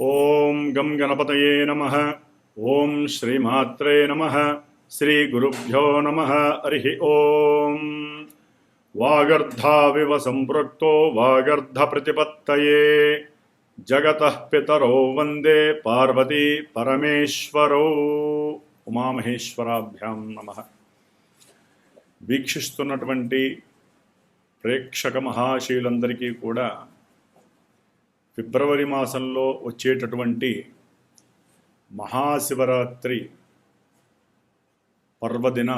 ఓం గం గణపతయే నమః. ఓం శ్రీమాత్రే నమః. శ్రీ గురుభ్యో నమః. హరి ఓం. వాగర్ధావివ సంపృక్తో వాగర్ధ ప్రతిపత్తయే జగతః పితరో వందే పార్వతీ పరమేశ్వరో. ఉమామహేశ్వరాభ్యాం నమః. వీక్షిస్తున్నటువంటి ప్రేక్షక మహాశయులందరికీ కూడా ఫిబ్రవరి మాసంలో వచ్చేటటువంటి మహాశివరాత్రి పర్వదిన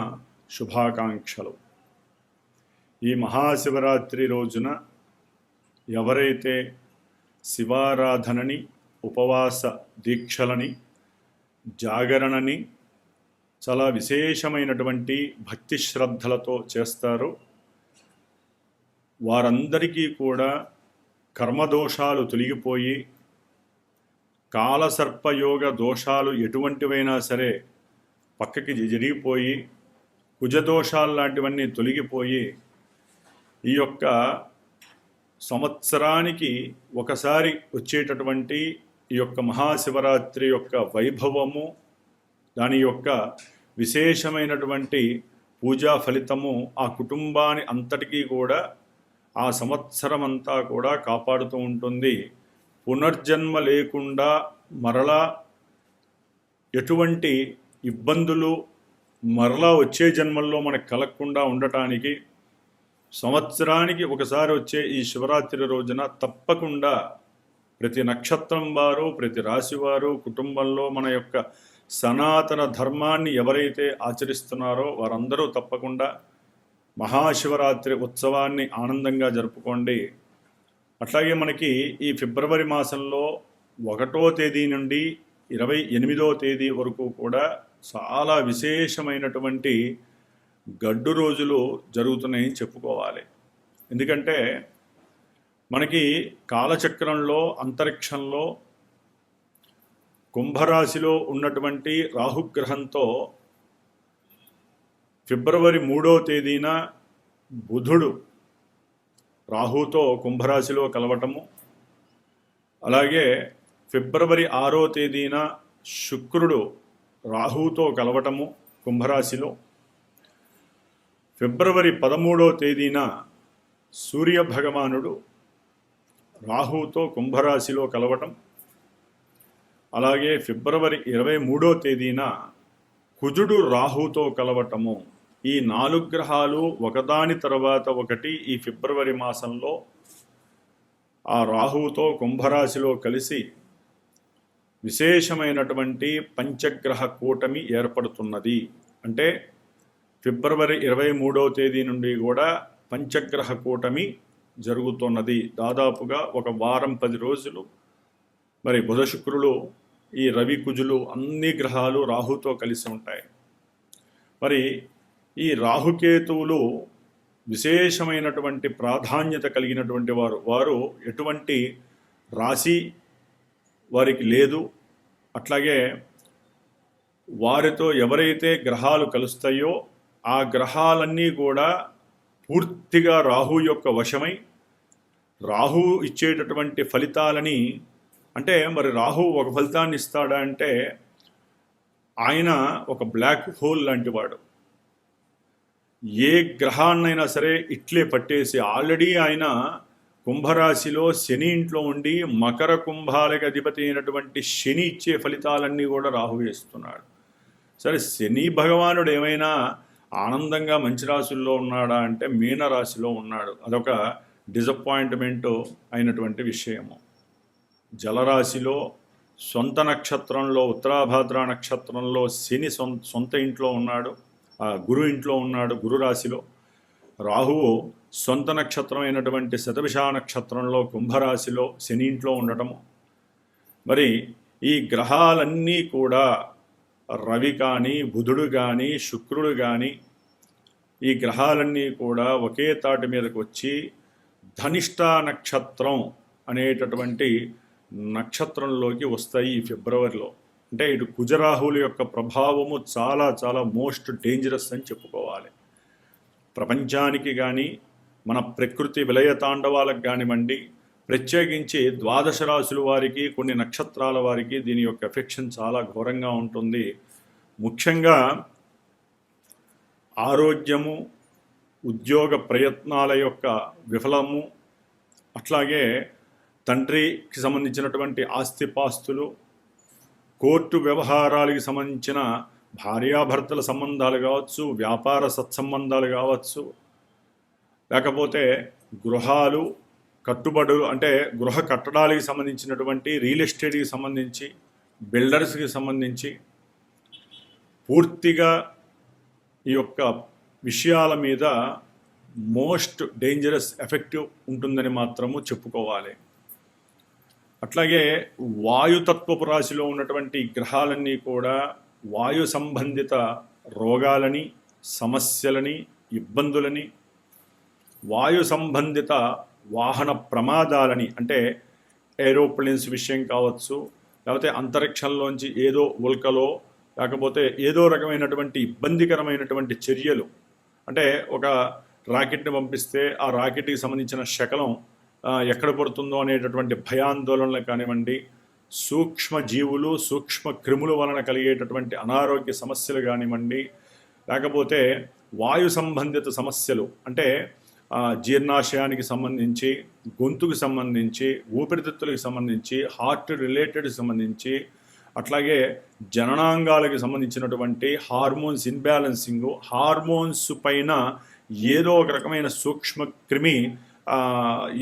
శుభాకాంక్షలు. ఈ మహాశివరాత్రి రోజున ఎవరైతే శివారాధనని, ఉపవాస దీక్షలని, జాగరణని చాలా విశేషమైనటువంటి భక్తి శ్రద్ధలతో చేస్తారో వారందరికీ కూడా కర్మదోషాలు తొలగిపోయి, కాలసర్పయోగ దోషాలు ఎటువంటివైనా సరే పక్కకి జరిగిపోయి, కుజదోషాలు లాంటివన్నీ తొలగిపోయి, ఈ యొక్క సంవత్సరానికి ఒకసారి వచ్చేటటువంటి ఈ యొక్క మహాశివరాత్రి యొక్క వైభవము, దాని యొక్క విశేషమైనటువంటి పూజా ఫలితము ఆ కుటుంబాన్ని అంతటికీ కూడా ఆ సంవత్సరం అంతా కూడా కాపాడుతూ ఉంటుంది. పునర్జన్మ లేకుండా మరలా ఎటువంటి ఇబ్బందులు మరలా వచ్చే జన్మల్లో మనకు కలగకుండా ఉండటానికి సంవత్సరానికి ఒకసారి వచ్చే ఈ శివరాత్రి రోజున తప్పకుండా ప్రతి నక్షత్రం వారు, ప్రతి రాశి వారు కుటుంబంలో మన యొక్క సనాతన ధర్మాన్ని ఎవరైతే ఆచరిస్తున్నారో వారందరూ తప్పకుండా మహాశివరాత్రి ఉత్సవాన్ని ఆనందంగా జరుపుకోండి. అట్లాగే మనకి ఈ ఫిబ్రవరి మాసంలో 1వ తేదీ నుండి 28వ తేదీ వరకు కూడా చాలా విశేషమైనటువంటి గడ్డు రోజులు జరుగుతున్నాయని చెప్పుకోవాలి. ఎందుకంటే మనకి కాలచక్రంలో, అంతరిక్షంలో కుంభరాశిలో ఉన్నటువంటి రాహుగ్రహంతో ఫిబ్రవరి 3వ తేదీన బుధుడు రాహుతో కుంభరాశిలో కలవటము, అలాగే ఫిబ్రవరి 6వ తేదీన శుక్రుడు రాహుతో కలవటము కుంభరాశిలో, ఫిబ్రవరి 13వ తేదీన సూర్యభగవానుడు రాహుతో కుంభరాశిలో కలవటం, అలాగే ఫిబ్రవరి 23వ తేదీన కుజుడు రాహుతో కలవటము. ఈ 4 గ్రహాలు ఒకదాని తర్వాత ఒకటి ఈ ఫిబ్రవరి మాసంలో ఆ రాహుతో కుంభరాశిలో కలిసి విశేషమైనటువంటి పంచగ్రహ కూటమి ఏర్పడుతున్నది. అంటే ఫిబ్రవరి 23వ తేదీ నుండి కూడా పంచగ్రహ కూటమి జరుగుతున్నది. దాదాపుగా ఒక వారం 10 రోజులు మరి బుధ శుక్రులు, ఈ రవి కుజులు అన్ని గ్రహాలు రాహుతో కలిసి ఉంటాయి. మరి ఈ రాహుకేతువులు విశేషమైనటువంటి ప్రాధాన్యత కలిగినటువంటి వారు ఎటువంటి రాశి వారికి లేదు. అట్లాగే వారితో ఎవరైతే గ్రహాలు కలుస్తాయో ఆ గ్రహాలన్నీ కూడా పూర్తిగా రాహు యొక్క వశమై రాహు ఇచ్చేటటువంటి ఫలితాలని, అంటే మరి రాహు ఒక ఫలితాన్ని ఇస్తాడా అంటే ఆయన ఒక బ్లాక్ హోల్ లాంటి వాడు. ఏ గ్రహాన్నైనా సరే ఇట్లే పట్టేసి, ఆల్రెడీ ఆయన కుంభరాశిలో శని ఇంట్లో ఉండి మకర కుంభాలకి అధిపతి అయినటువంటి శని ఇచ్చే ఫలితాలన్నీ కూడా రాహు ఇస్తున్నాడు. సరే, శని భగవానుడు ఏమైనా ఆనందంగా మంచి రాశుల్లో ఉన్నాడా అంటే మీనరాశిలో ఉన్నాడు. అదొక డిసప్పాయింట్మెంట్ అయినటువంటి విషయము. జలరాశిలో సొంత నక్షత్రంలో, ఉత్తరాభాద్ర నక్షత్రంలో శని సొంత ఇంట్లో ఉన్నాడు, గురు ఇంట్లో ఉన్నాడు, గురు రాశిలో. రాహువు సొంత నక్షత్రం అయినటువంటి శతభిష నక్షత్రంలో కుంభరాశిలో శని ఇంట్లో ఉండటము. మరి ఈ గ్రహాలన్నీ కూడా రవి కానీ, బుధుడు కానీ, శుక్రుడు కానీ, ఈ గ్రహాలన్నీ కూడా ఒకే తాటి మీదకి వచ్చి ధనిష్ట నక్షత్రం అనేటటువంటి నక్షత్రంలోకి వస్తాయి ఈ ఫిబ్రవరిలో. అంటే ఇటు కుజరాహుల యొక్క ప్రభావము చాలా చాలా మోస్ట్ డేంజరస్ అని చెప్పుకోవాలి. ప్రపంచానికి కానీ, మన ప్రకృతి విలయ తాండవాలకు కానివ్వండి, ప్రత్యేకించి ద్వాదశ రాశుల వారికి, కొన్ని నక్షత్రాల వారికి దీని యొక్క ఎఫెక్షన్ చాలా ఘోరంగా ఉంటుంది. ముఖ్యంగా ఆరోగ్యము, ఉద్యోగ ప్రయత్నాల యొక్క విఫలము, అట్లాగే తండ్రికి సంబంధించినటువంటి ఆస్తిపాస్తులు, కోర్టు వ్యవహారాలకి సంబంధించిన భార్యాభర్తల సంబంధాలు కావచ్చు, వ్యాపార సత్సంబంధాలు కావచ్చు, లేకపోతే గృహాలు కట్టుబడులు అంటే గృహ కట్టడాలకి సంబంధించినటువంటి రియల్ ఎస్టేట్కి సంబంధించి, బిల్డర్స్కి సంబంధించి పూర్తిగా ఈ యొక్క విషయాల మీద మోస్ట్ డేంజరస్ ఎఫెక్టివ్ ఉంటుందని మాత్రము చెప్పుకోవాలి. అట్లాగే వాయుతత్వపు రాశిలో ఉన్నటువంటి గ్రహాలన్నీ కూడా వాయు సంబంధిత రోగాలని, సమస్యలని, ఇబ్బందులని, వాయు సంబంధిత వాహన ప్రమాదాలని, అంటే ఏరోప్లేన్స్ విషయం కావచ్చు, లేకపోతే అంతరిక్షంలోంచి ఏదో ఉల్కలో లేకపోతే ఏదో రకమైనటువంటి ఇబ్బందికరమైనటువంటి చర్యలు, అంటే ఒక రాకెట్ని పంపిస్తే ఆ రాకెట్కి సంబంధించిన శకలం ఎక్కడ పడుతుందో అనేటటువంటి భయాందోళనలు కానివ్వండి, సూక్ష్మ జీవులు, సూక్ష్మ క్రిముల వలన కలిగేటటువంటి అనారోగ్య సమస్యలు కానివ్వండి, లేకపోతే వాయు సంబంధిత సమస్యలు అంటే జీర్ణాశయానికి సంబంధించి, గొంతుకు సంబంధించి, ఊపిరితిత్తులకు సంబంధించి, హార్ట్ రిలేటెడ్కి సంబంధించి, అట్లాగే జననాంగాలకు సంబంధించినటువంటి హార్మోన్స్ ఇన్బ్యాలెన్సింగ్, హార్మోన్స్ పైన ఏదో ఒక రకమైన సూక్ష్మ క్రిమి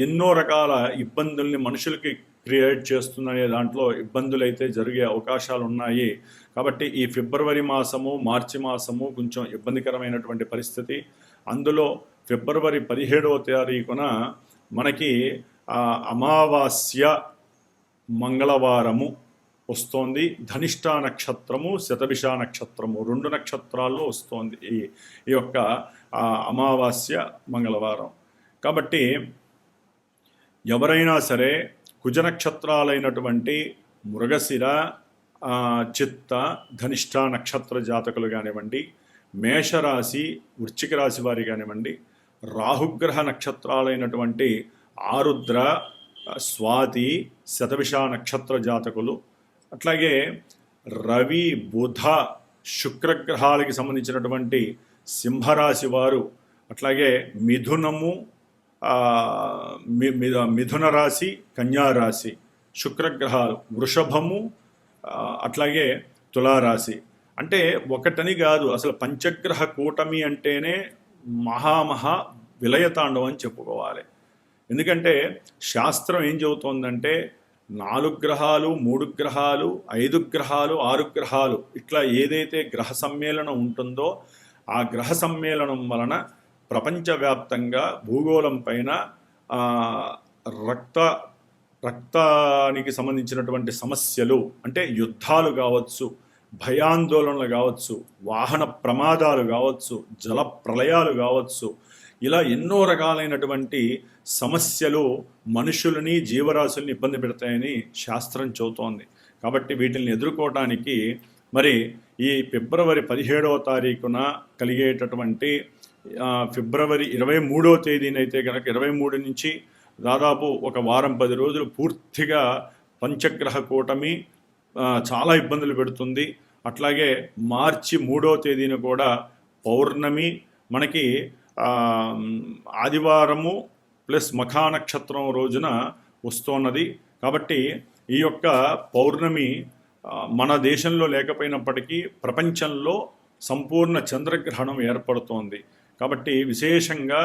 ఎన్నో రకాల ఇబ్బందుల్ని మనుషులకి క్రియేట్ చేస్తుందనే దాంట్లో ఇబ్బందులు అయితే జరిగే అవకాశాలు ఉన్నాయి. కాబట్టి ఈ ఫిబ్రవరి మాసము, మార్చి మాసము కొంచెం ఇబ్బందికరమైనటువంటి పరిస్థితి. అందులో ఫిబ్రవరి 17వ తారీఖున మనకి అమావాస్య మంగళవారము వస్తోంది. ధనిష్ఠా నక్షత్రము, శతభిష నక్షత్రము 2 నక్షత్రాల్లో వస్తోంది ఈ యొక్క అమావాస్య మంగళవారం. కాబట్టి ఎవరైనా సరే కుజ నక్షత్రాలైనటువంటి మృగశిర, చిత్త, ధనిష్ఠా నక్షత్ర జాతకులు కానివ్వండి, మేషరాశి, వృశ్చిక రాశి వారి కానివ్వండి, రాహుగ్రహ నక్షత్రాలైనటువంటి ఆరుద్ర, స్వాతి, శతభిష నక్షత్ర జాతకులు, అట్లాగే రవి, బుధ, శుక్రగ్రహాలకి సంబంధించినటువంటి సింహరాశి వారు, అట్లాగే మిథునము, మిథున రాశి, కన్యారాశి శుక్రగ్రహాలు, వృషభము, అట్లాగే తులారాశి. అంటే ఒకటని కాదు, అసలు పంచగ్రహ కూటమి అంటేనే మహా విలయతాండవం అని చెప్పుకోవాలి. ఎందుకంటే శాస్త్రం ఏం చెబుతోందంటే 4 గ్రహాలు, 3 గ్రహాలు, 5 గ్రహాలు, 6 గ్రహాలు ఇట్లా ఏదైతే గ్రహ సమ్మేళనం ఉంటుందో ఆ గ్రహ సమ్మేళనం వలన ప్రపంచవ్యాప్తంగా భూగోళం పైన రక్తానికి సంబంధించినటువంటి సమస్యలు, అంటే యుద్ధాలు కావచ్చు, భయాందోళనలు కావచ్చు, వాహన ప్రమాదాలు కావచ్చు, జల ప్రళయాలు కావచ్చు, ఇలా ఎన్నో రకాలైనటువంటి సమస్యలు మనుషులని, జీవరాశుల్ని ఇబ్బంది పెడతాయని శాస్త్రం చెబుతోంది. కాబట్టి వీటిని ఎదుర్కోవటానికి మరి ఈ ఫిబ్రవరి 17వ తారీఖున కలిగేటటువంటి ఫిబ్రవరి 23వ తేదీనైతే కనుక 23 నుంచి దాదాపు ఒక వారం 10 రోజులు పూర్తిగా పంచగ్రహ కూటమి చాలా ఇబ్బందులు పెడుతుంది. అట్లాగే మార్చి 3వ తేదీన కూడా పౌర్ణమి మనకి ఆదివారము ప్లస్ మఖా నక్షత్రం రోజున వస్తున్నది. కాబట్టి ఈ యొక్క పౌర్ణమి మన దేశంలో లేకపోయినప్పటికీ ప్రపంచంలో సంపూర్ణ చంద్రగ్రహణం ఏర్పడుతోంది. కాబట్టి విశేషంగా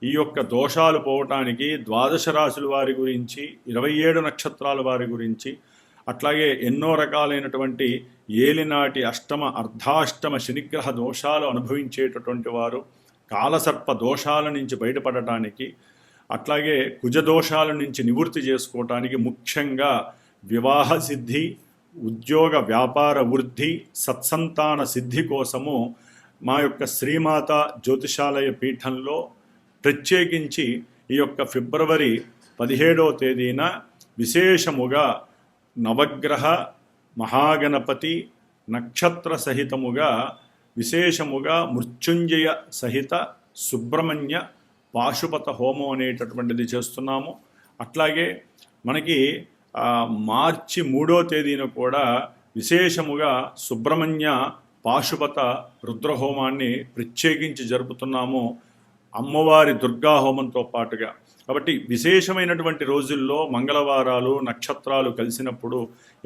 ఈ యొక్క దోషాలు పోవటానికి ద్వాదశ రాశుల వారి గురించి, 27 నక్షత్రాల వారి గురించి, అట్లాగే ఎన్నో రకాలైనటువంటి ఏలినాటి అష్టమ, అర్ధాష్టమ శనిగ్రహ దోషాలు అనుభవించేటటువంటి వారు, కాలసర్ప దోషాల నుంచి బయటపడటానికి, అట్లాగే కుజదోషాల నుంచి నివృత్తి చేసుకోవటానికి, ముఖ్యంగా వివాహ సిద్ధి, ఉద్యోగ వ్యాపార వృద్ధి, సత్సంతాన సిద్ధి కోసము మా యొక్క శ్రీమాత జ్యోతిషాలయ పీఠంలో ప్రత్యేకించి ఈ యొక్క ఫిబ్రవరి 17వ తేదీన విశేషముగా నవగ్రహ, మహాగణపతి, నక్షత్ర సహితముగా విశేషముగా మృత్యుంజయ సహిత సుబ్రహ్మణ్య పాశుపత హోమం అనేటటువంటిది చేస్తున్నాము. అట్లాగే మనకి మార్చి 3వ తేదీన కూడా విశేషముగా సుబ్రహ్మణ్య పాశుపత రుద్రహోమాన్ని ప్రత్యేకించి జరుపుతున్నాము, అమ్మవారి దుర్గా హోమంతో పాటుగా. కాబట్టి విశేషమైనటువంటి రోజుల్లో మంగళవారాలు నక్షత్రాలు కలిసినప్పుడు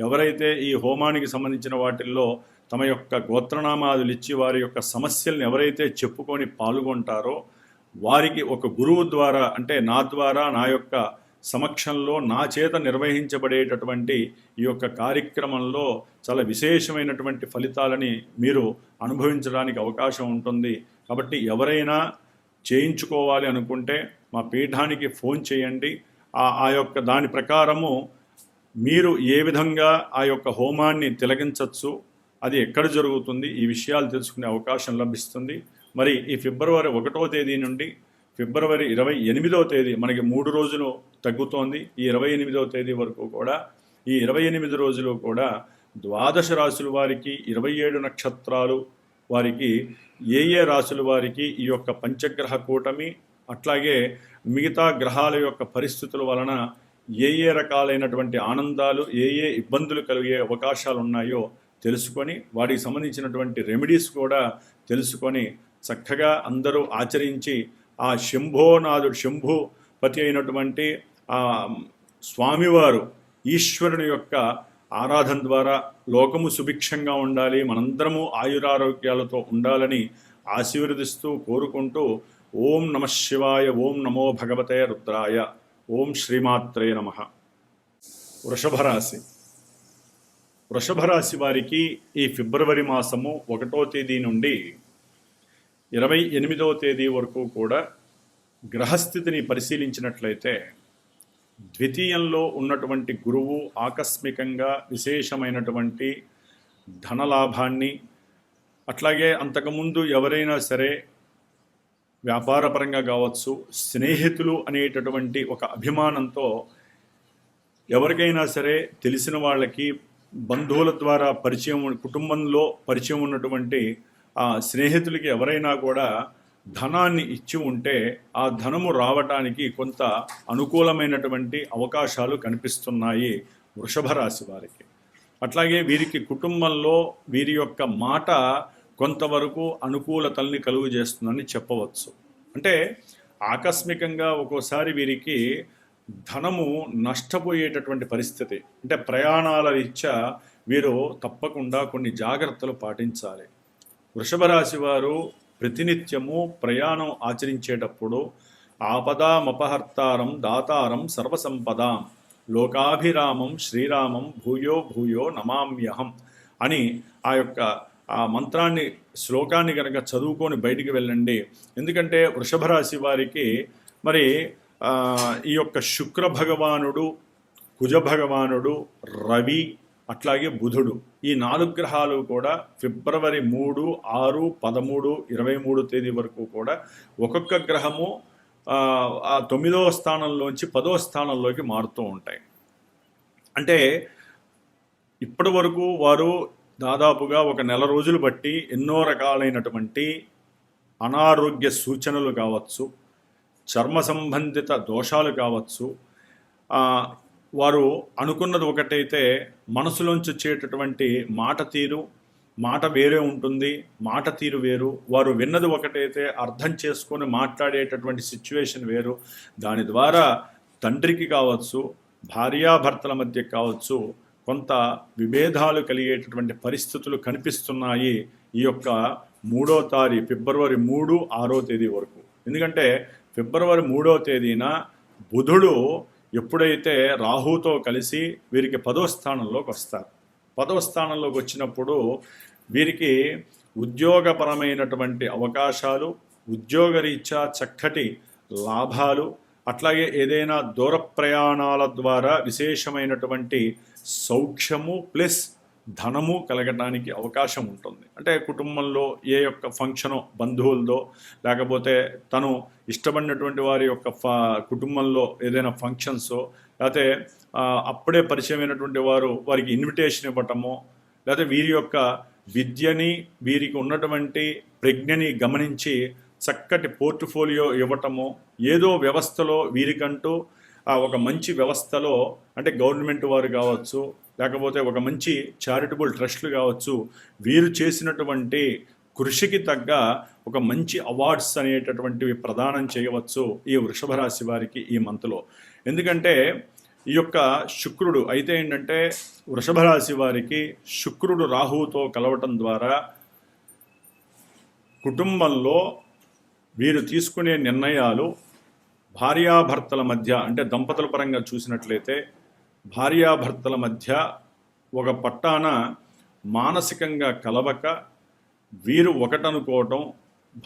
ఎవరైతే ఈ హోమానికి సంబంధించిన వాటిల్లో తమ యొక్క గోత్రనామాదులు ఇచ్చి వారి యొక్క సమస్యలను ఎవరైతే చెప్పుకొని పాల్గొంటారో వారికి ఒక గురువు ద్వారా, అంటే నా ద్వారా, నా యొక్క సమక్షంలో నా చేత నిర్వహించబడేటటువంటి ఈ యొక్క కార్యక్రమంలో చాలా విశేషమైనటువంటి ఫలితాలని మీరు అనుభవించడానికి అవకాశం ఉంటుంది. కాబట్టి ఎవరైనా చేయించుకోవాలి అనుకుంటే మా పీఠానికి ఫోన్ చేయండి. ఆ యొక్క దాని ప్రకారము మీరు ఏ విధంగా ఆ యొక్క హోమాన్ని తిలకించవచ్చు, అది ఎక్కడ జరుగుతుంది, ఈ విషయాలు తెలుసుకునే అవకాశం లభిస్తుంది. మరి ఈ ఫిబ్రవరి 1వ తేదీ నుండి ఫిబ్రవరి 28వ తేదీ, మనకి 3 రోజులు తగ్గుతోంది. ఈ 28వ తేదీ వరకు కూడా, ఈ 28 రోజులు కూడా ద్వాదశ రాశుల వారికి, 27 నక్షత్రాలు వారికి, ఏ రాశుల వారికి ఈ యొక్క పంచగ్రహ కూటమి, అట్లాగే మిగతా గ్రహాల యొక్క పరిస్థితుల వలన ఏ రకాలైనటువంటి ఆనందాలు, ఏ ఇబ్బందులు కలిగే అవకాశాలు ఉన్నాయో తెలుసుకొని వాటికి సంబంధించినటువంటి రెమెడీస్ కూడా తెలుసుకొని చక్కగా అందరూ ఆచరించి ఆ శంభోనాథుడు, శంభుపతి అయినటువంటి ఆ స్వామివారు ఈశ్వరుని యొక్క ఆరాధన ద్వారా లోకము సుభిక్షంగా ఉండాలి, మనందరము ఆయురారోగ్యాలతో ఉండాలని ఆశీర్వదిస్తూ కోరుకుంటూ ఓం నమ శివాయ, ఓం నమో భగవతే రుద్రాయ, ఓం శ్రీమాత్రే నమః. వృషభ రాశి. వృషభ రాశి వారికి ఈ ఫిబ్రవరి మాసము 1వ తేదీ నుండి 28వ తేదీ వరకు కూడా గ్రహస్థితిని పరిశీలించినట్లయితే ద్వితీయంలో ఉన్నటువంటి గురువు ఆకస్మికంగా విశేషమైనటువంటి ధనలాభాన్ని, అట్లాగే అంతకుముందు ఎవరైనా సరే వ్యాపారపరంగా కావచ్చు, స్నేహితులు అనేటటువంటి ఒక అభిమానంతో ఎవరికైనా సరే తెలిసిన వాళ్ళకి, బంధువుల ద్వారా పరిచయం, కుటుంబంలో పరిచయం ఉన్నటువంటి ఆ స్నేహితులకి ఎవరైనా కూడా ధనాన్ని ఇచ్చి ఉంటే ఆ ధనము రావటానికి కొంత అనుకూలమైనటువంటి అవకాశాలు కనిపిస్తున్నాయి వృషభ రాశి వారికి. అట్లాగే వీరికి కుటుంబంలో వీరి యొక్క మాట కొంతవరకు అనుకూలతల్ని కలుగు చేస్తుందని చెప్పవచ్చు. అంటే ఆకస్మికంగా ఒక్కోసారి వీరికి ధనము నష్టపోయేటటువంటి పరిస్థితి, అంటే ప్రయాణాల రీత్యా వీరు తప్పకుండా కొన్ని జాగ్రత్తలు పాటించాలి. వృషభ రాశి వారు ప్రతినిత్యము ప్రయాణం ఆచరించేటప్పుడు ఆపదామపహర్తారం దాతారం సర్వసంపదాం లోకాభిరామం శ్రీరామం భూయో భూయో నమామ్యహం అని ఆ యొక్క ఆ మంత్రాన్ని, శ్లోకాన్ని కనుక చదువుకొని బయటికి వెళ్ళండి. ఎందుకంటే వృషభ రాశి వారికి మరి ఈ యొక్క శుక్ర భగవానుడు, కుజ భగవానుడు, రవి, అట్లాగే బుధుడు, ఈ 4 గ్రహాలు కూడా ఫిబ్రవరి 3, 6, 13, 23 తేదీ వరకు కూడా ఒక్కొక్క గ్రహము 9వ స్థానంలోంచి 10వ స్థానంలోకి మారుతూ ఉంటాయి. అంటే ఇప్పటి వరకు వారు దాదాపుగా ఒక నెల రోజులు బట్టి ఎన్నో రకాలైనటువంటి అనారోగ్య సూచనలు కావచ్చు, చర్మ సంబంధిత దోషాలు కావచ్చు, వారు అనుకున్నది ఒకటైతే మనసులోంచి వచ్చేటటువంటి మాట వేరే ఉంటుంది, మాట తీరు వేరు. వారు విన్నది ఒకటైతే అర్థం చేసుకొని మాట్లాడేటటువంటి సిచ్యువేషన్ వేరు. దాని ద్వారా తండ్రికి కావచ్చు, భార్యాభర్తల మధ్య కావచ్చు, కొంత విభేదాలు కలిగేటటువంటి పరిస్థితులు కనిపిస్తున్నాయి ఈ యొక్క ఫిబ్రవరి 3, 6వ తేదీ వరకు. ఎందుకంటే ఫిబ్రవరి 3వ తేదీన బుధుడు ఎప్పుడైతే రాహుతో కలిసి వీరికి 10వ స్థానంలోకి వస్తారు. 10వ స్థానంలోకి వచ్చినప్పుడు వీరికి ఉద్యోగపరమైనటువంటి అవకాశాలు, ఉద్యోగరీత్యా చక్కటి లాభాలు, అట్లాగే ఏదైనా దూర ప్రయాణాల ద్వారా విశేషమైనటువంటి సౌఖ్యము ప్లస్ ధనము కలగడానికి అవకాశం ఉంటుంది. అంటే కుటుంబంలో ఏ యొక్క ఫంక్షనో, బంధువులదో, లేకపోతే తను ఇష్టపడినటువంటి వారి యొక్క కుటుంబంలో ఏదైనా ఫంక్షన్సో, లేకపోతే అప్పుడే పరిచయమైనటువంటి వారికి ఇన్విటేషన్ ఇవ్వటమో, లేకపోతే వీరి యొక్క విద్యని, వీరికి ఉన్నటువంటి ప్రజ్ఞని గమనించి చక్కటి పోర్ట్ఫోలియో ఇవ్వటము, ఏదో వ్యవస్థలో వీరికంటూ ఒక మంచి వ్యవస్థలో, అంటే గవర్నమెంట్ వారు కావచ్చు, లేకపోతే ఒక మంచి చారిటబుల్ ట్రస్టులు కావచ్చు, వీరు చేసినటువంటి కృషికి తగ్గ ఒక మంచి అవార్డ్స్ అనేటటువంటివి ప్రదానం చేయవచ్చు ఈ వృషభ రాశి వారికి ఈ మంత్లో. ఎందుకంటే ఈ యొక్క శుక్రుడు అయితే ఏంటంటే వృషభ రాశి వారికి శుక్రుడు రాహువుతో కలవటం ద్వారా కుటుంబంలో వీరు తీసుకునే నిర్ణయాలు భార్యాభర్తల మధ్య, అంటే దంపతుల పరంగా చూసినట్లయితే భార్యాభర్తల మధ్య ఒక పట్టాన మానసికంగా కలవక వీరు ఒకటనుకోవటం,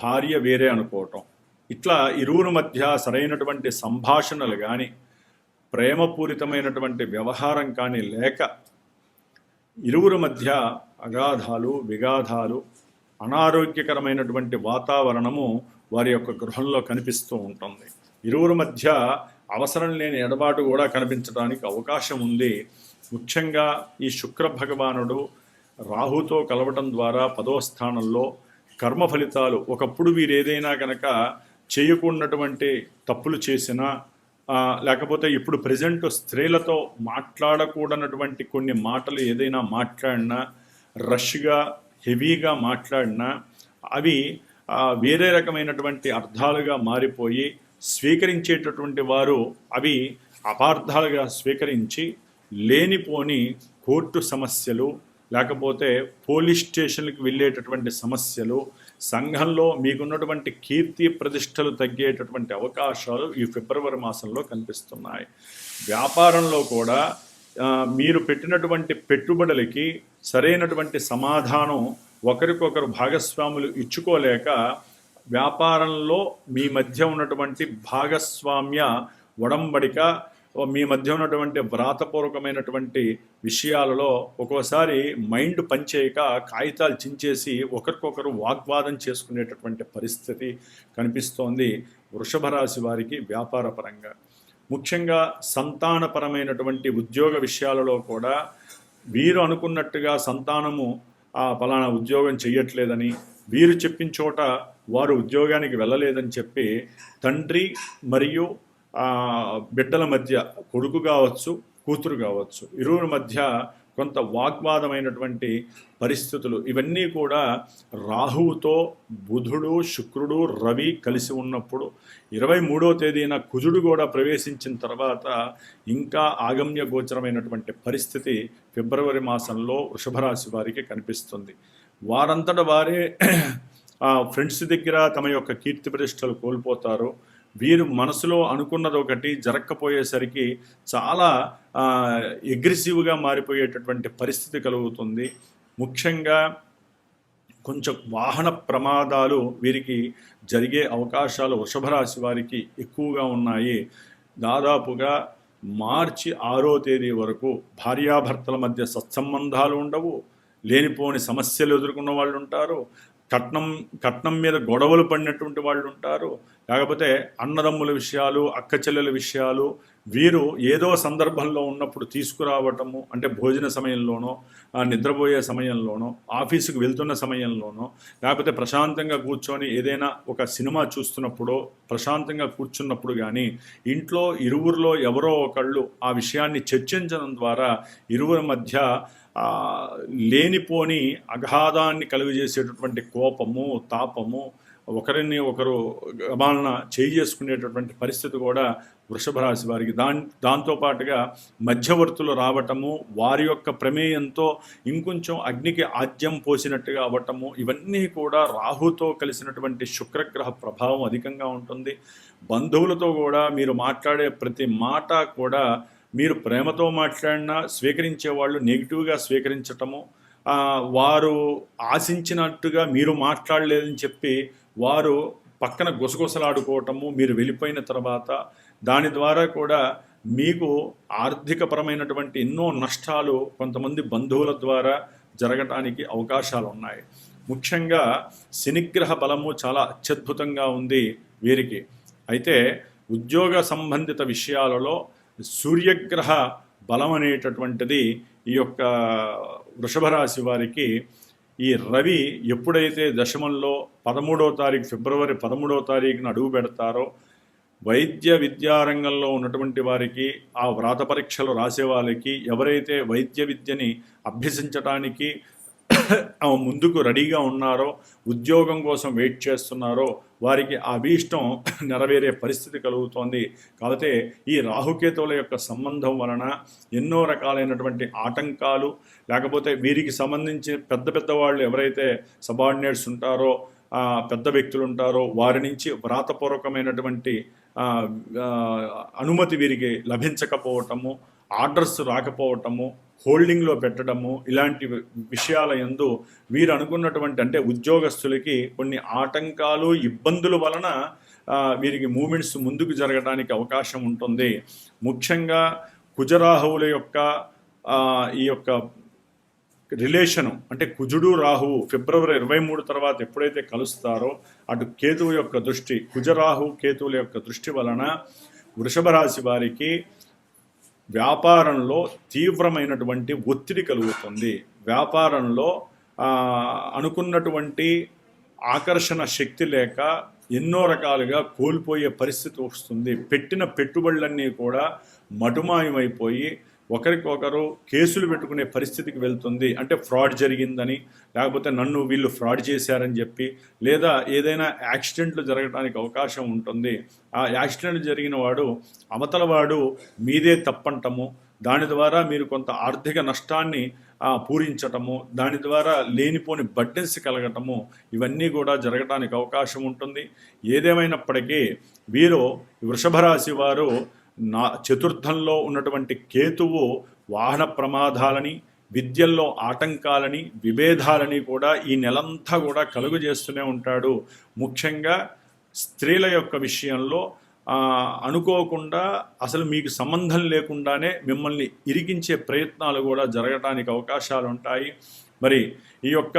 భార్య వేరే అనుకోవటం, ఇట్లా ఇరువురి మధ్య సరైనటువంటి సంభాషణలు కానీ ప్రేమపూరితమైనటువంటి వ్యవహారం కానీ లేక ఇరువురి మధ్య అగాధాలు విగాధాలు అనారోగ్యకరమైనటువంటి వాతావరణము వారి యొక్క గృహంలో కనిపిస్తూ ఉంటుంది. ఇరువురి మధ్య అవసరం లేని ఎడబాటు కూడా కనిపించడానికి అవకాశం ఉంది. ముఖ్యంగా ఈ శుక్ర భగవానుడు రాహుతో కలవటం ద్వారా 10వ స్థానంలో కర్మ ఫలితాలు, ఒకప్పుడు వీరు ఏదైనా కనుక చేయకూడనటువంటి తప్పులు చేసినా, లేకపోతే ఇప్పుడు ప్రజెంట్ స్త్రీలతో మాట్లాడకూడనటువంటి కొన్ని మాటలు ఏదైనా మాట్లాడినా, రష్గా హెవీగా మాట్లాడినా అవి వేరే రకమైనటువంటి అర్థాలుగా మారిపోయి స్వీకరించేటటువంటి వారు అవి అపార్థాలుగా స్వీకరించి లేనిపోని కోర్టు సమస్యలు, లేకపోతే పోలీస్ స్టేషన్లకు వెళ్ళేటటువంటి సమస్యలు, సంఘంలో మీకున్నటువంటి కీర్తి ప్రతిష్టలు తగ్గేటటువంటి అవకాశాలు ఈ ఫిబ్రవరి మాసంలో కనిపిస్తున్నాయి. వ్యాపారంలో కూడా మీరు పెట్టినటువంటి పెట్టుబడులకి సరైనటువంటి సమాధానం ఒకరికొకరు భాగస్వాములు ఇచ్చుకోలేక వ్యాపారంలో మీ మధ్య ఉన్నటువంటి భాగస్వామ్య ఒడంబడిక, మీ మధ్య ఉన్నటువంటి వ్రాతపూర్వకమైనటువంటి విషయాలలో ఒక్కోసారి మైండ్ పనిచేయక కాగితాలు చించేసి ఒకరికొకరు వాగ్వాదం చేసుకునేటటువంటి పరిస్థితి కనిపిస్తోంది వృషభ రాశి వారికి వ్యాపార పరంగా. ముఖ్యంగా సంతానపరమైనటువంటి ఉద్యోగ విషయాలలో కూడా వీరు అనుకున్నట్టుగా సంతానము పలానా ఉద్యోగం చేయట్లేదని, వీరు చెప్పిన చోట వారు ఉద్యోగానికి వెళ్ళలేదని చెప్పి తండ్రి మరియు బిడ్డల మధ్య, కొడుకు కావచ్చు కూతురు కావచ్చు, ఇరువురి మధ్య కొంత వాగ్వాదమైనటువంటి పరిస్థితులు, ఇవన్నీ కూడా రాహువుతో బుధుడు, శుక్రుడు, రవి కలిసి ఉన్నప్పుడు 23వ తేదీన కుజుడు కూడా ప్రవేశించిన తర్వాత ఇంకా ఆగమ్య గోచరమైనటువంటి పరిస్థితి ఫిబ్రవరి మాసంలో వృషభరాశి వారికి కనిపిస్తుంది. వారంతట వారే ఫ్రెండ్స్ దగ్గర తమ యొక్క కీర్తి ప్రతిష్టలు కోల్పోతారు. వీరు మనసులో అనుకున్నది ఒకటి జరగకపోయేసరికి చాలా అగ్రెసివ్గా మారిపోయేటటువంటి పరిస్థితి కలుగుతుంది. ముఖ్యంగా కొంచెం వాహన ప్రమాదాలు వీరికి జరిగే అవకాశాలు వృషభ రాశి వారికి ఎక్కువగా ఉన్నాయి. దాదాపుగా మార్చి 6వ తేదీ వరకు భార్యాభర్తల మధ్య సత్సంబంధాలు ఉండవు, లేనిపోని సమస్యలు ఎదుర్కొన్న వాళ్ళు ఉంటారు, కట్నం మీద గొడవలు పడినటువంటి వాళ్ళు ఉంటారు, లేకపోతే అన్నదమ్ముల విషయాలు, అక్క చెల్లెల విషయాలు వీరు ఏదో సందర్భంలో ఉన్నప్పుడు తీసుకురావటము, అంటే భోజన సమయంలోనో, నిద్రపోయే సమయంలోనో, ఆఫీసుకు వెళ్తున్న సమయంలోనో, లేకపోతే ప్రశాంతంగా కూర్చొని ఏదైనా ఒక సినిమా చూస్తున్నప్పుడో ప్రశాంతంగా కూర్చున్నప్పుడు కానీ ఇంట్లో ఇరువురిలో ఎవరో ఒకళ్ళు ఆ విషయాన్ని చర్చించడం ద్వారా ఇరువురి మధ్య లేనిపోని అగాధాన్ని కలుగజేసేటటువంటి కోపము, తాపము, ఒకరిని ఒకరు గబాలన చేసుకునేటటువంటి పరిస్థితి కూడా వృషభ రాశి వారికి. దాంతోపాటుగా మధ్యవర్తులు రావటము, వారి యొక్క ప్రమేయంతో ఇంకొంచెం అగ్నికి ఆజ్యం పోసినట్టుగా అవ్వటము, ఇవన్నీ కూడా రాహుతో కలిసినటువంటి శుక్రగ్రహ ప్రభావం అధికంగా ఉంటుంది. బంధువులతో కూడా మీరు మాట్లాడే ప్రతి మాట కూడా మీరు ప్రేమతో మాట్లాడినా స్వీకరించే వాళ్ళు నెగిటివ్గా స్వీకరించటము, వారు ఆశించినట్టుగా మీరు మాట్లాడలేదని చెప్పి వారు పక్కన గుసగుసలాడుకోవటము, మీరు వెళ్ళిపోయిన తర్వాత దాని ద్వారా కూడా మీకు ఆర్థికపరమైనటువంటి ఎన్నో నష్టాలు కొంతమంది బంధువుల ద్వారా జరగటానికి అవకాశాలు ఉన్నాయి. ముఖ్యంగా శనిగ్రహ బలము చాలా అత్యద్భుతంగా ఉంది వీరికి. అయితే ఉద్యోగ సంబంధిత విషయాలలో సూర్యగ్రహ బలం అనేటటువంటిది ఈ యొక్క వృషభ రాశి వారికి, ఈ రవి ఎప్పుడైతే దశమంలో 13వ తారీఖు ఫిబ్రవరి 13వ తారీఖున అడుగు పెడతారో వైద్య విద్యారంగంలో ఉన్నటువంటి వారికి, ఆ వ్రాత పరీక్షలు రాసే వాళ్ళకి, ఎవరైతే వైద్య విద్యని అభ్యసించటానికి ముందుకు రెడీగా ఉన్నారో, ఉద్యోగం కోసం వెయిట్ చేస్తున్నారో, వారికి ఆ అభీష్టం నెరవేరే పరిస్థితి కలుగుతోంది. కాబట్టి ఈ రాహుకేతువుల యొక్క సంబంధం వలన ఎన్నో రకాలైనటువంటి ఆటంకాలు, లేకపోతే వీరికి సంబంధించి పెద్ద పెద్ద వాళ్ళు ఎవరైతే సబార్డినేట్స్ ఉంటారో, పెద్ద వ్యక్తులు ఉంటారో, వారి నుంచి వ్రాతపూర్వకమైనటువంటి అనుమతి వీరికి లభించకపోవటము, ఆర్డర్స్ రాకపోవటము, హోల్డింగ్లో పెట్టడము, ఇలాంటి విషయాల యందు వీరు అనుకున్నటువంటి, అంటే ఉద్యోగస్తులకి కొన్ని ఆటంకాలు, ఇబ్బందుల వలన వీరికి మూమెంట్స్ ముందుకు జరగడానికి అవకాశం ఉంటుంది. ముఖ్యంగా కుజరాహువుల యొక్క ఈ యొక్క రిలేషను, అంటే కుజుడు రాహువు ఫిబ్రవరి 23 తర్వాత ఎప్పుడైతే కలుస్తారో, అటు కేతువు యొక్క దృష్టి, కుజరాహు కేతువుల యొక్క దృష్టి వలన వృషభ రాశి వారికి వ్యాపారంలో తీవ్రమైనటువంటి ఒత్తిడి కలుగుతుంది. వ్యాపారంలో అనుకున్నటువంటి ఆకర్షణ శక్తి లేక ఎన్నో రకాలుగా కోల్పోయే పరిస్థితి వస్తుంది. పెట్టిన పెట్టుబడులన్నీ కూడా మటుమాయమైపోయి ఒకరికొకరు కేసులు పెట్టుకునే పరిస్థితికి వెళ్తుంది. అంటే ఫ్రాడ్ జరిగిందని, లేకపోతే నన్ను వీళ్ళు ఫ్రాడ్ చేశారని చెప్పి, లేదా ఏదైనా యాక్సిడెంట్లు జరగడానికి అవకాశం ఉంటుంది. ఆ యాక్సిడెంట్ జరిగిన వాడు అవతల వాడు మీదే తప్పంటము, దాని ద్వారా మీరు కొంత ఆర్థిక నష్టాన్ని పూరించటము, దాని ద్వారా లేనిపోని బర్డెన్స్ కలగటము, ఇవన్నీ కూడా జరగడానికి అవకాశం ఉంటుంది. ఏదేమైనప్పటికీ వీరు వృషభ రాశి వారు చతుర్థంలో ఉన్నటువంటి కేతువు వాహన ప్రమాదాలని, విద్యల్లో ఆటంకాలని, విభేదాలని కూడా ఈ నెలంతా కూడా కలుగు చేస్తూనే ఉంటాడు. ముఖ్యంగా స్త్రీల యొక్క విషయంలో అనుకోకుండా, అసలు మీకు సంబంధం లేకుండానే మిమ్మల్ని ఇరికించే ప్రయత్నాలు కూడా జరగడానికి అవకాశాలు ఉంటాయి. మరి ఈ యొక్క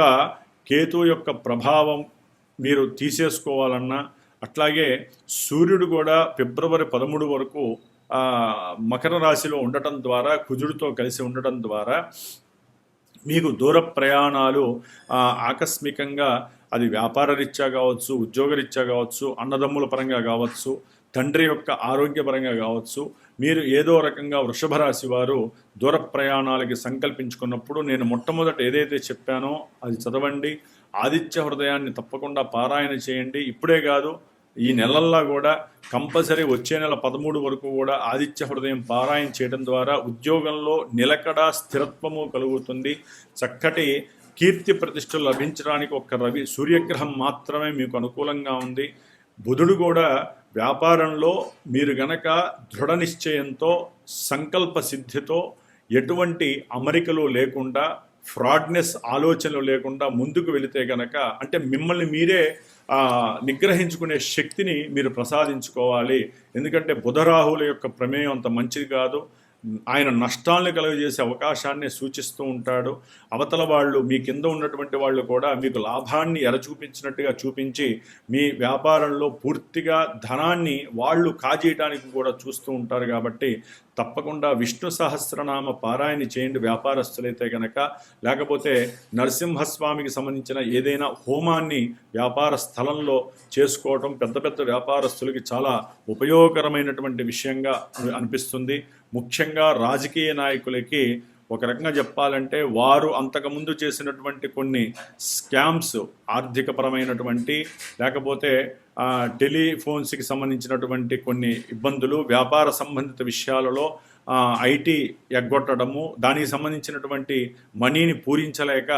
కేతు యొక్క ప్రభావం మీరు తీసేసుకోవాలన్నా, అట్లాగే సూర్యుడు కూడా ఫిబ్రవరి 13 వరకు మకర రాశిలో ఉండటం ద్వారా, కుజుడితో కలిసి ఉండటం ద్వారా మీకు దూర ప్రయాణాలు ఆకస్మికంగా, అది వ్యాపార రీత్యా కావచ్చు, ఉద్యోగరీత్యా కావచ్చు, అన్నదమ్ముల పరంగా కావచ్చు, తండ్రి యొక్క ఆరోగ్యపరంగా కావచ్చు, మీరు ఏదో రకంగా వృషభ రాశి వారు దూర ప్రయాణాలకి సంకల్పించుకున్నప్పుడు నేను మొట్టమొదట ఏదైతే చెప్పానో అది చదవండి. ఆదిత్య హృదయాన్ని తప్పకుండా పారాయణ చేయండి. ఇప్పుడే కాదు, ఈ నెలల్లో కూడా కంపల్సరీ వచ్చే నెల 13 వరకు కూడా ఆదిత్య హృదయం పారాయణ చేయడం ద్వారా ఉద్యోగంలో నిలకడ, స్థిరత్వము కలుగుతుంది. చక్కటి కీర్తి ప్రతిష్టలు లభించడానికి ఒక్క సూర్యగ్రహం మాత్రమే మీకు అనుకూలంగా ఉంది. బుధుడు కూడా వ్యాపారంలో మీరు గనక దృఢ నిశ్చయంతో, సంకల్ప సిద్ధితో, ఎటువంటి అమరికలు లేకుండా, ఫ్రాడ్నెస్ ఆలోచనలు లేకుండా ముందుకు వెళితే గనక, అంటే మిమ్మల్ని మీరే నిగ్రహించుకునే శక్తిని మీరు ప్రసాదించుకోవాలి. ఎందుకంటే బుధరాహుల యొక్క ప్రమేయం అంత మంచిది కాదు. ఆయన నష్టాలను కలుగజేసే అవకాశాన్ని సూచిస్తూ ఉంటాడు. అవతల వాళ్ళు, మీ కింద ఉన్నటువంటి వాళ్ళు కూడా మీకు లాభాన్ని ఎరచూపించినట్టుగా చూపించి మీ వ్యాపారంలో పూర్తిగా ధనాన్ని వాళ్ళు కాజేయడానికి కూడా చూస్తూ ఉంటారు. కాబట్టి తప్పకుండా విష్ణు సహస్రనామ పారాయణ చేయండి వ్యాపారస్తులైతే కనుక. లేకపోతే నరసింహస్వామికి సంబంధించిన ఏదైనా హోమాన్ని వ్యాపార స్థలంలో చేసుకోవటం పెద్ద పెద్ద వ్యాపారస్తులకి చాలా ఉపయోగకరమైనటువంటి విషయంగా అనిపిస్తుంది. ముఖ్యంగా రాజకీయ నాయకులకి ఒక రకంగా చెప్పాలంటే, వారు అంతకుముందు చేసినటువంటి కొన్ని స్కామ్స్, ఆర్థికపరమైనటువంటి, లేకపోతే టెలిఫోన్స్కి సంబంధించినటువంటి కొన్ని ఇబ్బందులు, వ్యాపార సంబంధిత విషయాలలో ఐటీ ఎగ్గొట్టడము, దానికి సంబంధించినటువంటి మనీని పూరించలేక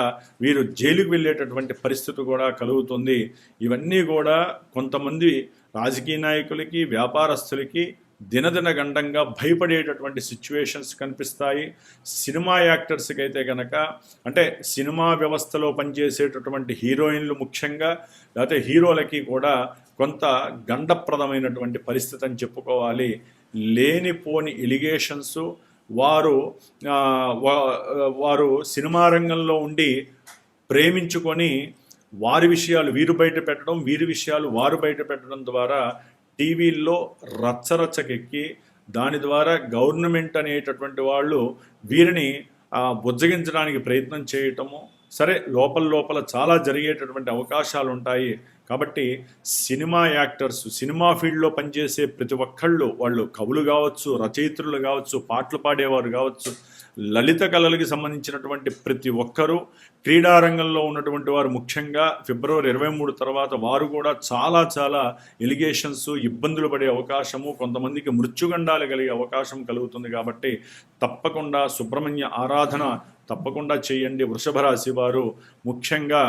వీరు జైలుకు వెళ్ళేటటువంటి పరిస్థితి కూడా కలుగుతుంది. ఇవన్నీ కూడా కొంతమంది రాజకీయ నాయకులకి, వ్యాపారస్తులకి దినదిన గండంగా భయపడేటటువంటి సిచ్యువేషన్స్ కనిపిస్తాయి. సినిమా యాక్టర్స్కి అయితే కనుక, అంటే సినిమా వ్యవస్థలో పనిచేసేటటువంటి హీరోయిన్లు ముఖ్యంగా, లేకపోతే హీరోలకి కూడా కొంత గండప్రదమైనటువంటి పరిస్థితి అని చెప్పుకోవాలి. లేనిపోని ఎలిగేషన్స్, వారు సినిమా రంగంలో ఉండి ప్రేమించుకొని వారి విషయాలు వీరు బయట పెట్టడం, వీరి విషయాలు వారు బయట పెట్టడం ద్వారా టీవీల్లో రచ్చరచ్చకెక్కి, దాని ద్వారా గవర్నమెంట్ అనేటటువంటి వాళ్ళు వీరిని బుజ్జగించడానికి ప్రయత్నం చేయటము, సరే లోపల లోపల చాలా జరిగేటటువంటి అవకాశాలు ఉంటాయి. కాబట్టి సినిమా యాక్టర్స్, సినిమా ఫీల్డ్లో పనిచేసే ప్రతి ఒక్కళ్ళు, వాళ్ళు కవులు కావచ్చు, రచయిత్రులు కావచ్చు, పాటలు పాడేవారు కావచ్చు, లలిత కళలకి సంబంధించినటువంటి ప్రతి ఒక్కరూ, క్రీడారంగంలో ఉన్నటువంటి వారు ముఖ్యంగా ఫిబ్రవరి 23 తర్వాత వారు కూడా చాలా చాలా ఎలిగేషన్స్, ఇబ్బందులు పడే అవకాశము, కొంతమందికి మృత్యుగండాలు కలిగే అవకాశం కలుగుతుంది. కాబట్టి తప్పకుండా సుబ్రహ్మణ్య ఆరాధన తప్పకుండా చేయండి. వృషభ రాశి వారు ముఖ్యంగా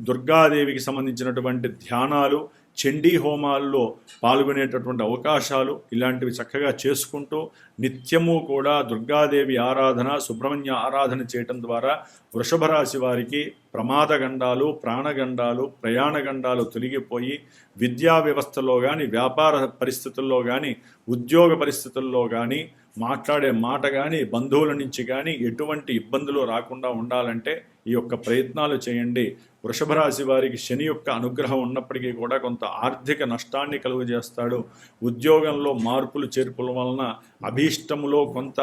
దుర్గాదేవికి సంబంధించినటువంటి ధ్యానాలు, చండీ హోమాల్లో పాల్గొనేటటువంటి అవకాశాలు ఇలాంటివి చక్కగా చేసుకుంటూ నిత్యము కూడా దుర్గాదేవి ఆరాధన, సుబ్రహ్మణ్య ఆరాధన చేయటం ద్వారా వృషభ రాశి వారికి ప్రమాదగండాలు, ప్రాణగండాలు, ప్రయాణగండాలు తొలగిపోయి విద్యా వ్యవస్థలో కానీ, వ్యాపార పరిస్థితుల్లో కానీ, ఉద్యోగ పరిస్థితుల్లో కానీ, మాట్లాడే మాట కానీ, బంధువుల నుంచి కానీ ఎటువంటి ఇబ్బందులు రాకుండా ఉండాలంటే ఈ యొక్క ప్రయత్నాలు చేయండి. వృషభ రాశి వారికి శని యొక్క అనుగ్రహం ఉన్నప్పటికీ కూడా కొంత ఆర్థిక నష్టాన్ని కలుగజేస్తాడు. ఉద్యోగంలో మార్పులు చేర్పుల వలన అభీష్టములో కొంత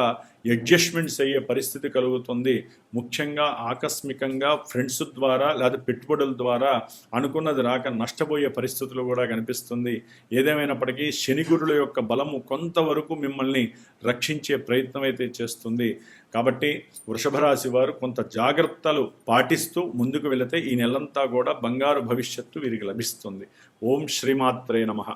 అడ్జస్ట్మెంట్స్ అయ్యే పరిస్థితి కలుగుతుంది. ముఖ్యంగా ఆకస్మికంగా ఫ్రెండ్స్ ద్వారా లేదా పెట్టుబడుల ద్వారా అనుకున్నది రాక నష్టపోయే పరిస్థితులు కూడా కనిపిస్తుంది. ఏదేమైనప్పటికీ శని గురుల యొక్క బలము కొంతవరకు మిమ్మల్ని రక్షించే ప్రయత్నం అయితే చేస్తుంది. కాబట్టి వృషభ రాశి వారు కొంత జాగ్రత్తలు పాటిస్తూ ముందుకు వెళితే ఈ నెలంతా కూడా బంగారు భవిష్యత్తు వీరికి లభిస్తుంది. ఓం శ్రీమాత్రే నమః.